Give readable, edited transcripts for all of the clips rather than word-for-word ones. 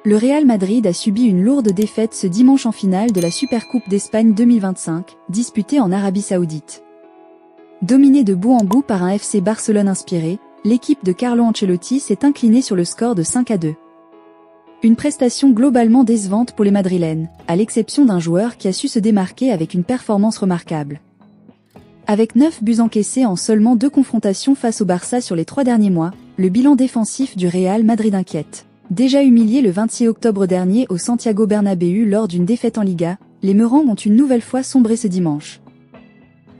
Le Real Madrid a subi une lourde défaite ce dimanche en finale de la Supercoupe d'Espagne 2025, disputée en Arabie Saoudite. Dominée de bout en bout par un FC Barcelone inspiré, l'équipe de Carlo Ancelotti s'est inclinée sur le score de 5-2. Une prestation globalement décevante pour les Madrilènes, à l'exception d'un joueur qui a su se démarquer avec une performance remarquable. Avec 9 buts encaissés en seulement 2 confrontations face au Barça sur les 3 derniers mois, le bilan défensif du Real Madrid inquiète. Déjà humiliés le 26 octobre dernier au Santiago Bernabéu lors d'une défaite en Liga, les Merengues ont une nouvelle fois sombré ce dimanche.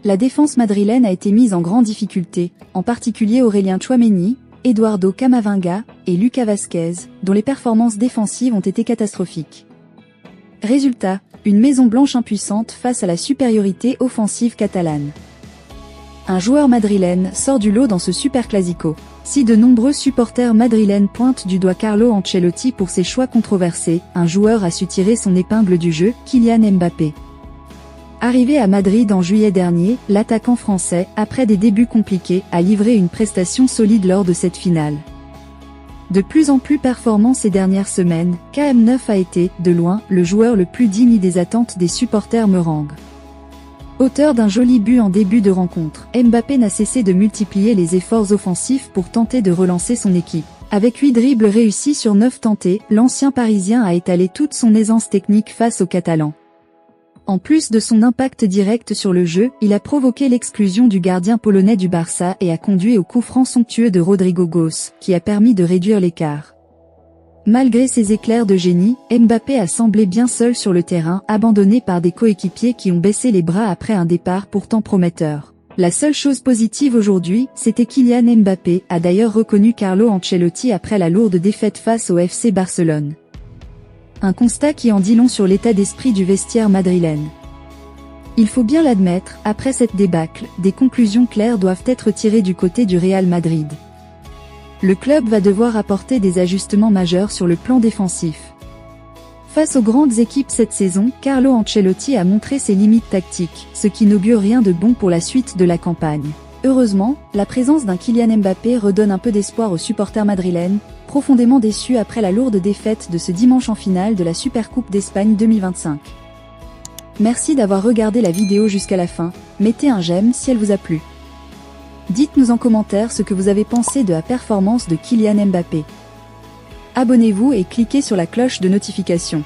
La défense madrilène a été mise en grande difficulté, en particulier Aurélien Tchouaméni, Eduardo Camavinga et Lucas Vázquez, dont les performances défensives ont été catastrophiques. Résultat, une Maison Blanche impuissante face à la supériorité offensive catalane. Un joueur madrilène sort du lot dans ce Super Clasico. Si de nombreux supporters madrilènes pointent du doigt Carlo Ancelotti pour ses choix controversés, un joueur a su tirer son épingle du jeu, Kylian Mbappé. Arrivé à Madrid en juillet dernier, l'attaquant français, après des débuts compliqués, a livré une prestation solide lors de cette finale. De plus en plus performant ces dernières semaines, KM9 a été, de loin, le joueur le plus digne des attentes des supporters merengues. Auteur d'un joli but en début de rencontre, Mbappé n'a cessé de multiplier les efforts offensifs pour tenter de relancer son équipe. Avec 8 dribbles réussis sur 9 tentés, l'ancien Parisien a étalé toute son aisance technique face aux Catalans. En plus de son impact direct sur le jeu, il a provoqué l'exclusion du gardien polonais du Barça et a conduit au coup franc somptueux de Rodrigo Goes, qui a permis de réduire l'écart. Malgré ses éclairs de génie, Mbappé a semblé bien seul sur le terrain, abandonné par des coéquipiers qui ont baissé les bras après un départ pourtant prometteur. La seule chose positive aujourd'hui, c'était Kylian Mbappé, a d'ailleurs reconnu Carlo Ancelotti après la lourde défaite face au FC Barcelone. Un constat qui en dit long sur l'état d'esprit du vestiaire madrilène. Il faut bien l'admettre, après cette débâcle, des conclusions claires doivent être tirées du côté du Real Madrid. Le club va devoir apporter des ajustements majeurs sur le plan défensif. Face aux grandes équipes cette saison, Carlo Ancelotti a montré ses limites tactiques, ce qui n'augure rien de bon pour la suite de la campagne. Heureusement, la présence d'un Kylian Mbappé redonne un peu d'espoir aux supporters madrilènes, profondément déçus après la lourde défaite de ce dimanche en finale de la Supercoupe d'Espagne 2025. Merci d'avoir regardé la vidéo jusqu'à la fin, mettez un j'aime si elle vous a plu. Dites-nous en commentaire ce que vous avez pensé de la performance de Kylian Mbappé. Abonnez-vous et cliquez sur la cloche de notification.